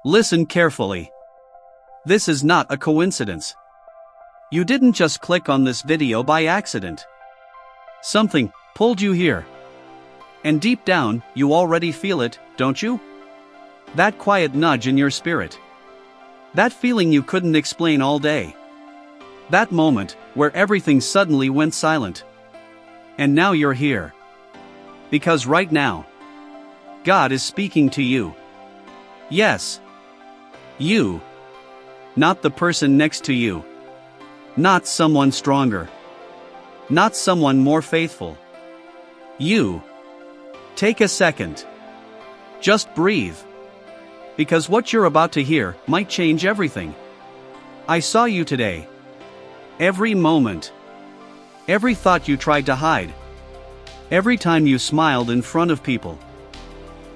Listen carefully. This is not a coincidence. You didn't just click on this video by accident. Something pulled you here. And deep down, you already feel it, don't you? That quiet nudge in your spirit. That feeling you couldn't explain all day. That moment where everything suddenly went silent. And now you're here. Because right now, God is speaking to you. Yes. You. Not the person next to you. Not someone stronger. Not someone more faithful. You. Take a second. Just breathe. Because what you're about to hear might change everything. I saw you today. Every moment. Every thought you tried to hide. Every time you smiled in front of people.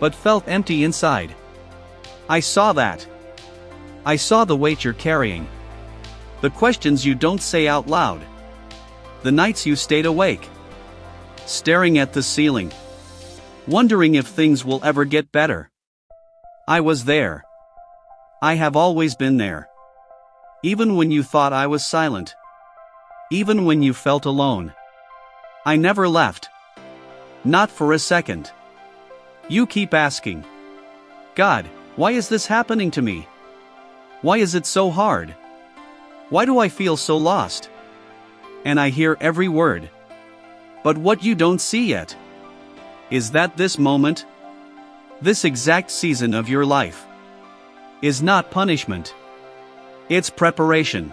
But felt empty inside. I saw that. I saw the weight you're carrying. The questions you don't say out loud. The nights you stayed awake. Staring at the ceiling. Wondering if things will ever get better. I was there. I have always been there. Even when you thought I was silent. Even when you felt alone. I never left. Not for a second. You keep asking. God, why is this happening to me? Why is it so hard? Why do I feel so lost? And I hear every word. But what you don't see yet is that this moment, this exact season of your life, is not punishment. It's preparation.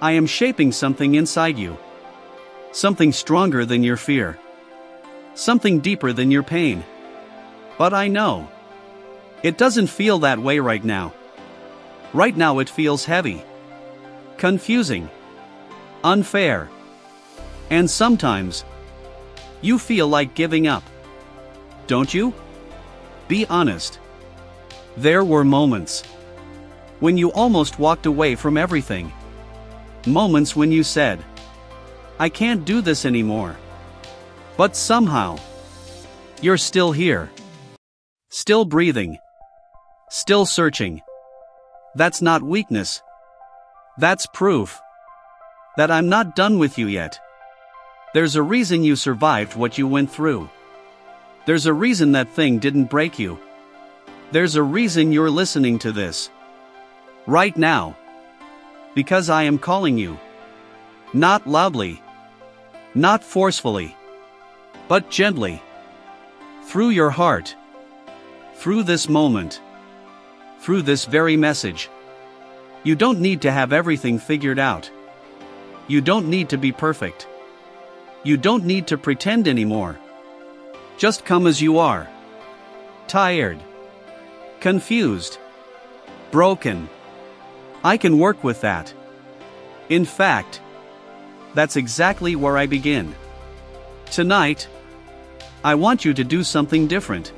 I am shaping something inside you. Something stronger than your fear. Something deeper than your pain. But I know. It doesn't feel that way right now. Right now it feels heavy. Confusing. Unfair. And sometimes, you feel like giving up. Don't you? Be honest. There were moments when you almost walked away from everything. Moments when you said, I can't do this anymore. But somehow, you're still here. Still breathing. Still searching. That's not weakness. That's proof that I'm not done with you yet. There's a reason you survived what you went through. There's a reason that thing didn't break you. There's a reason you're listening to this right now. Because I am calling you. Not loudly. Not forcefully. But gently. Through your heart. Through this moment. Through this very message. You don't need to have everything figured out. You don't need to be perfect. You don't need to pretend anymore. Just come as you are. Tired. Confused. Broken. I can work with that. In fact, that's exactly where I begin. Tonight, I want you to do something different.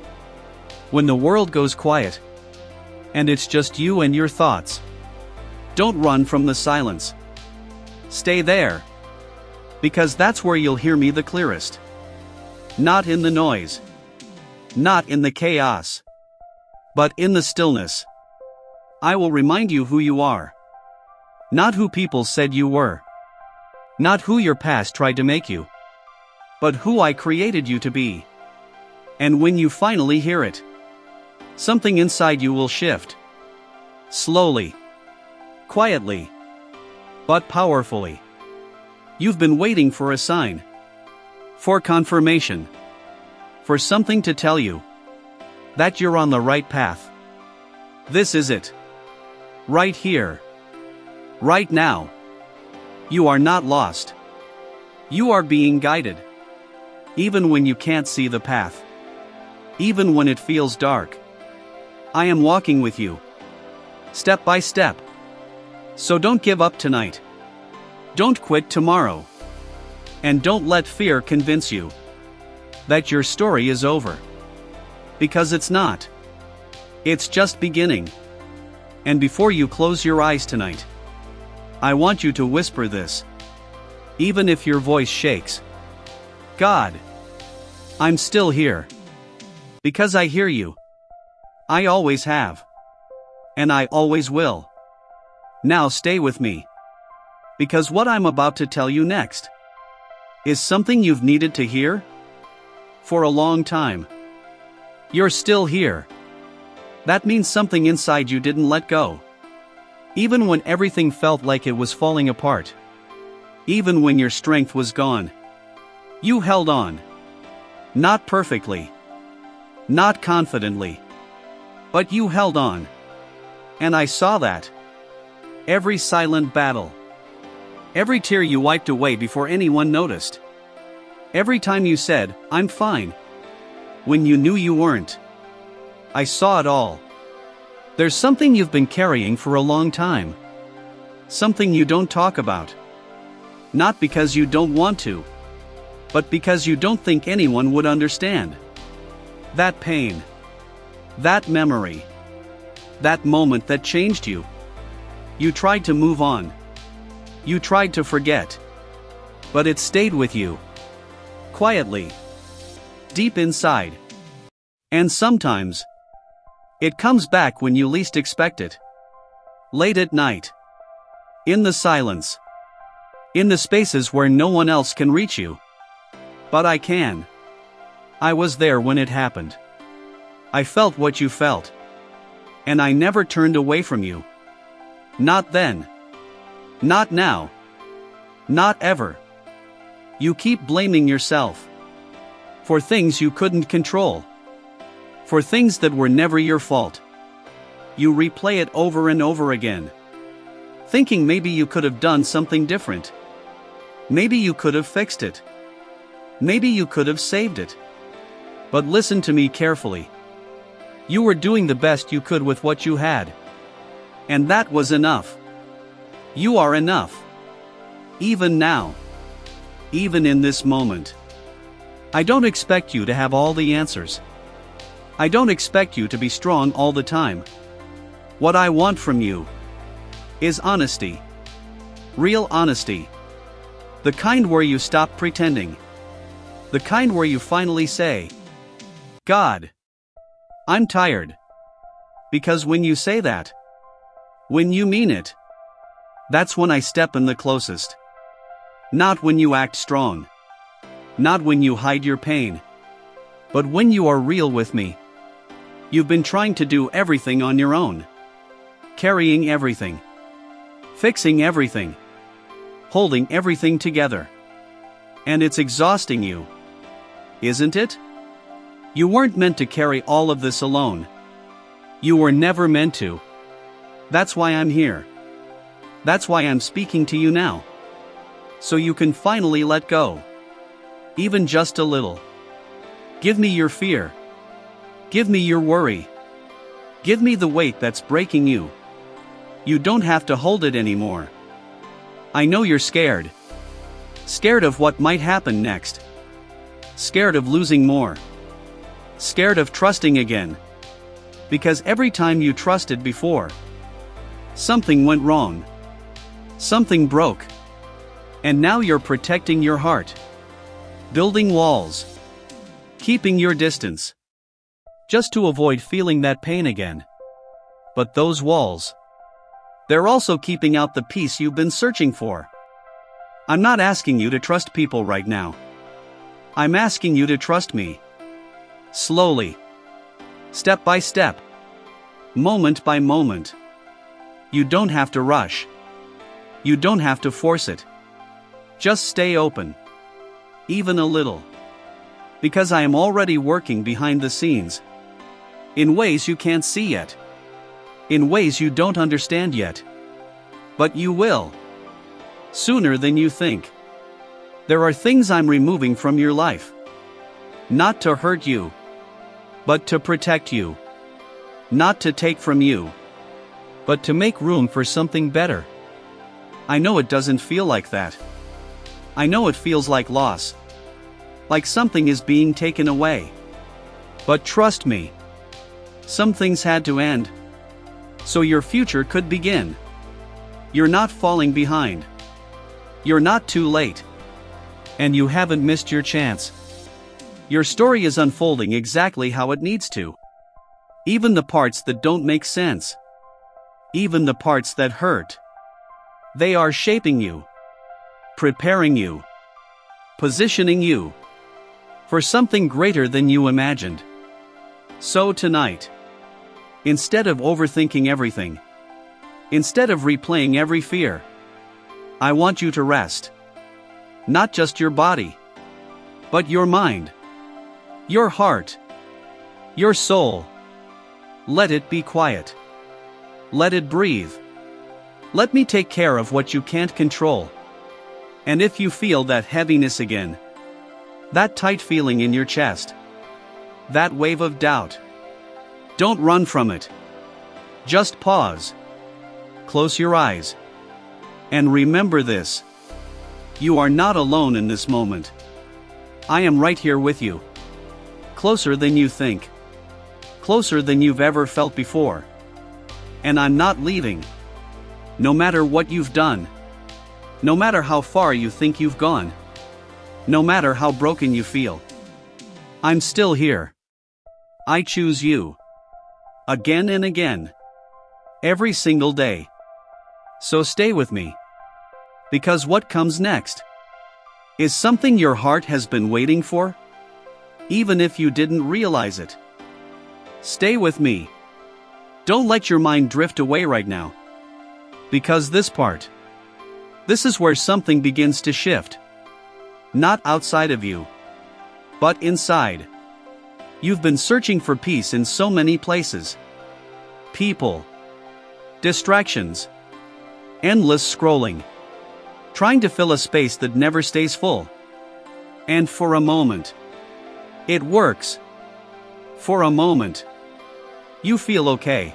When the world goes quiet, and it's just you and your thoughts, don't run from the silence. Stay there. Because that's where you'll hear me the clearest. Not in the noise. Not in the chaos. But in the stillness. I will remind you who you are. Not who people said you were. Not who your past tried to make you. But who I created you to be. And when you finally hear it, something inside you will shift. Slowly. Quietly. But powerfully. You've been waiting for a sign. For confirmation. For something to tell you that you're on the right path. This is it. Right here. Right now. You are not lost. You are being guided. Even when you can't see the path. Even when it feels dark. I am walking with you. Step by step. So don't give up tonight. Don't quit tomorrow. And don't let fear convince you that your story is over. Because it's not. It's just beginning. And before you close your eyes tonight, I want you to whisper this. Even if your voice shakes. God, I'm still here. Because I hear you. I always have. And I always will. Now stay with me. Because what I'm about to tell you next is something you've needed to hear for a long time. You're still here. That means something inside you didn't let go. Even when everything felt like it was falling apart. Even when your strength was gone. You held on. Not perfectly. Not confidently. But you held on. And I saw that. Every silent battle. Every tear you wiped away before anyone noticed. Every time you said, "I'm fine," when you knew you weren't. I saw it all. There's something you've been carrying for a long time. Something you don't talk about. Not because you don't want to, but because you don't think anyone would understand. That pain. That memory. That moment that changed you. You tried to move on. You tried to forget. But it stayed with you. Quietly. Deep inside. And sometimes it comes back when you least expect it. Late at night. In the silence. In the spaces where no one else can reach you. But I can. I was there when it happened. I felt what you felt. And I never turned away from you. Not then. Not now. Not ever. You keep blaming yourself. For things you couldn't control. For things that were never your fault. You replay it over and over again. Thinking maybe you could have done something different. Maybe you could have fixed it. Maybe you could have saved it. But listen to me carefully. You were doing the best you could with what you had. And that was enough. You are enough. Even now. Even in this moment. I don't expect you to have all the answers. I don't expect you to be strong all the time. What I want from you is honesty. Real honesty. The kind where you stop pretending. The kind where you finally say, "God, I'm tired." Because when you say that, when you mean it, that's when I step in the closest. Not when you act strong. Not when you hide your pain. But when you are real with me. You've been trying to do everything on your own. Carrying everything. Fixing everything. Holding everything together. And it's exhausting you. Isn't it? You weren't meant to carry all of this alone. You were never meant to. That's why I'm here. That's why I'm speaking to you now. So you can finally let go. Even just a little. Give me your fear. Give me your worry. Give me the weight that's breaking you. You don't have to hold it anymore. I know you're scared. Scared of what might happen next. Scared of losing more. Scared of trusting again. Because every time you trusted before, something went wrong. Something broke. And now you're protecting your heart. Building walls. Keeping your distance. Just to avoid feeling that pain again. But those walls, they're also keeping out the peace you've been searching for. I'm not asking you to trust people right now. I'm asking you to trust me. Slowly. Step by step. Moment by moment. You don't have to rush. You don't have to force it. Just stay open. Even a little. Because I am already working behind the scenes. In ways you can't see yet. In ways you don't understand yet. But you will. Sooner than you think. There are things I'm removing from your life. Not to hurt you. But to protect you. Not to take from you. But to make room for something better. I know it doesn't feel like that. I know it feels like loss. Like something is being taken away. But trust me. Some things had to end. So your future could begin. You're not falling behind. You're not too late. And you haven't missed your chance. Your story is unfolding exactly how it needs to. Even the parts that don't make sense. even the parts that hurt. They are shaping you, preparing you, positioning you for something greater than you imagined. So tonight, instead of overthinking everything, instead of replaying every fear, I want you to rest. Not just your body, but your mind, your heart, your soul. Let it be quiet. Let it breathe. Let me take care of what you can't control. And if you feel that heaviness again, that tight feeling in your chest, that wave of doubt, don't run from it. Just pause. Close your eyes. And remember this. You are not alone in this moment. I am right here with you. Closer than you think. Closer than you've ever felt before. And I'm not leaving. No matter what you've done. No matter how far you think you've gone. No matter how broken you feel. I'm still here. I choose you. Again and again. Every single day. So stay with me. Because what comes next is something your heart has been waiting for, even if you didn't realize it. Stay with me. Don't let your mind drift away right now. Because this is where something begins to shift. Not outside of you, but inside. You've been searching for peace in so many places. People, distractions, endless scrolling, trying to fill a space that never stays full. And for a moment, it works. For a moment, you feel okay.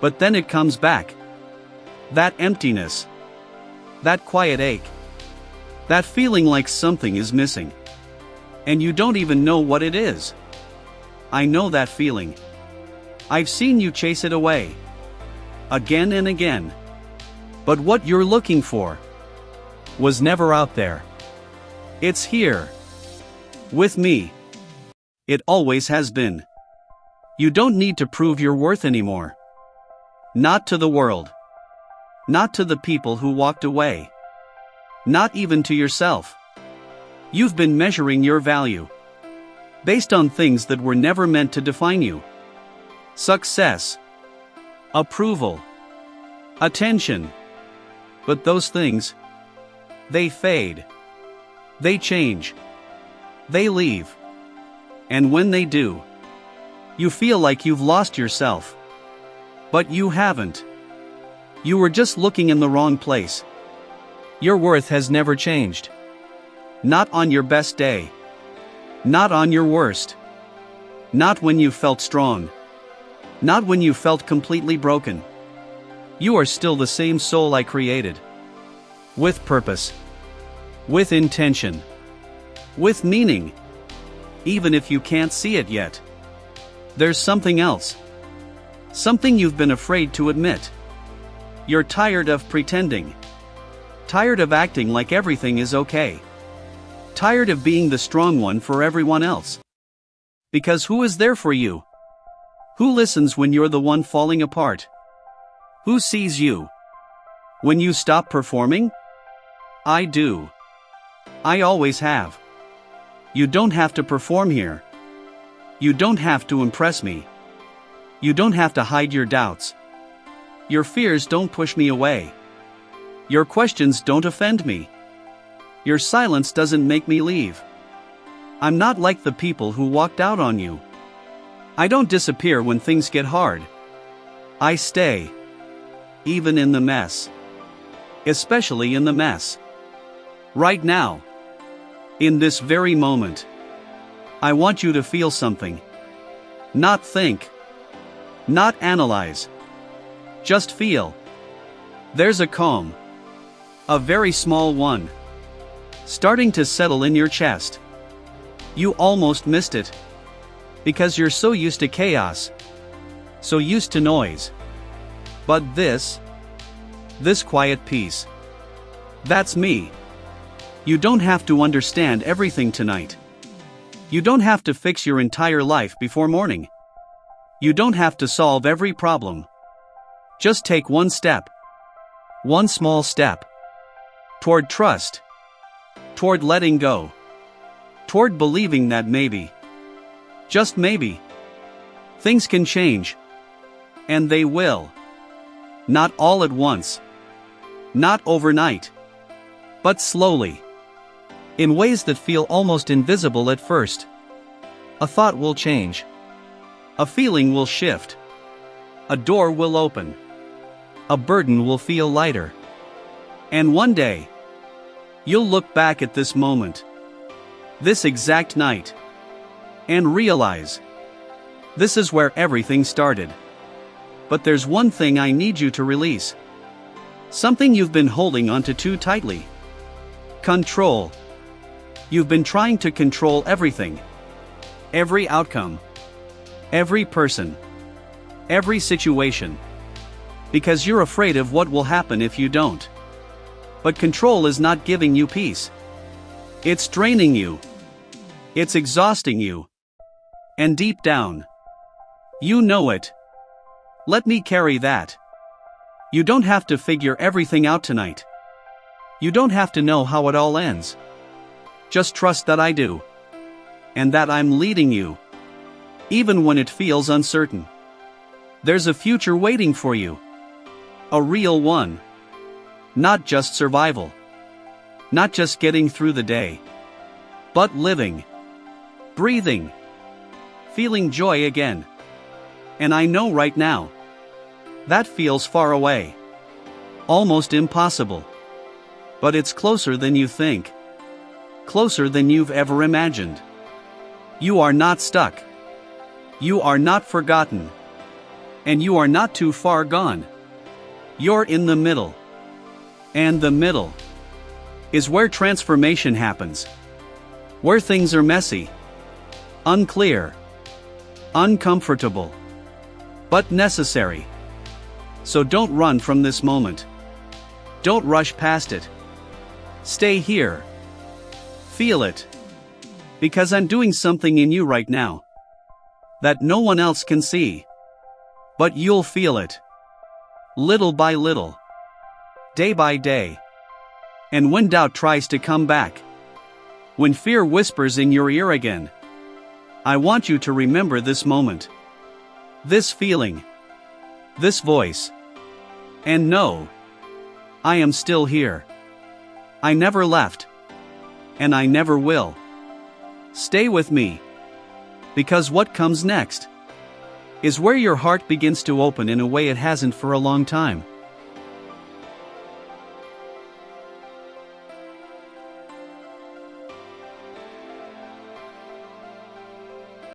But then it comes back. That emptiness. That quiet ache. That feeling like something is missing. And you don't even know what it is. I know that feeling. I've seen you chase it away. Again and again. But what you're looking for was never out there. It's here. With me. It always has been. You don't need to prove your worth anymore. Not to the world. Not to the people who walked away. Not even to yourself. You've been measuring your value based on things that were never meant to define you. Success. Approval. Attention. But those things, they fade. They change. They leave. And when they do, you feel like you've lost yourself. But you haven't. You were just looking in the wrong place. Your worth has never changed. Not on your best day. Not on your worst. Not when you felt strong. Not when you felt completely broken. You are still the same soul I created. With purpose. With intention. With meaning. Even if you can't see it yet. There's something else. Something you've been afraid to admit. You're tired of pretending. Tired of acting like everything is okay. Tired of being the strong one for everyone else. Because who is there for you? Who listens when you're the one falling apart? Who sees you when you stop performing? I do. I always have. You don't have to perform here. You don't have to impress me. You don't have to hide your doubts. Your fears don't push me away. Your questions don't offend me. Your silence doesn't make me leave. I'm not like the people who walked out on you. I don't disappear when things get hard. I stay. Even in the mess. Especially in the mess. Right now. In this very moment. I want you to feel something. Not think. Not analyze. Just feel. There's a calm. A very small one. Starting to settle in your chest. You almost missed it. Because you're so used to chaos. So used to noise. But this quiet peace. That's me. You don't have to understand everything tonight. You don't have to fix your entire life before morning. You don't have to solve every problem. Just take one step. One small step. Toward trust. Toward letting go. Toward believing that maybe, just maybe, things can change. And they will. Not all at once. Not overnight. But slowly. In ways that feel almost invisible at first. A thought will change. A feeling will shift. A door will open. A burden will feel lighter. And one day, you'll look back at this moment, this exact night, and realize, this is where everything started. But there's one thing I need you to release. Something you've been holding onto too tightly. Control. You've been trying to control everything. Every outcome. Every person. Every situation. Because you're afraid of what will happen if you don't. But control is not giving you peace. It's draining you. It's exhausting you. And deep down, you know it. Let me carry that. You don't have to figure everything out tonight. You don't have to know how it all ends. Just trust that I do. And that I'm leading you. Even when it feels uncertain. There's a future waiting for you. A real one. Not just survival. Not just getting through the day. But living. Breathing. Feeling joy again. And I know right now, that feels far away. Almost impossible. But it's closer than you think. Closer than you've ever imagined. You are not stuck. You are not forgotten. And you are not too far gone. You're in the middle. And the middle is where transformation happens. Where things are messy. Unclear. Uncomfortable. But necessary. So don't run from this moment. Don't rush past it. Stay here. Feel it. Because I'm doing something in you right now that no one else can see. But you'll feel it. Little by little. Day by day. And when doubt tries to come back, when fear whispers in your ear again, I want you to remember this moment. This feeling. This voice. And know, I am still here. I never left. And I never will. Stay with me. Because what comes next is where your heart begins to open in a way it hasn't for a long time.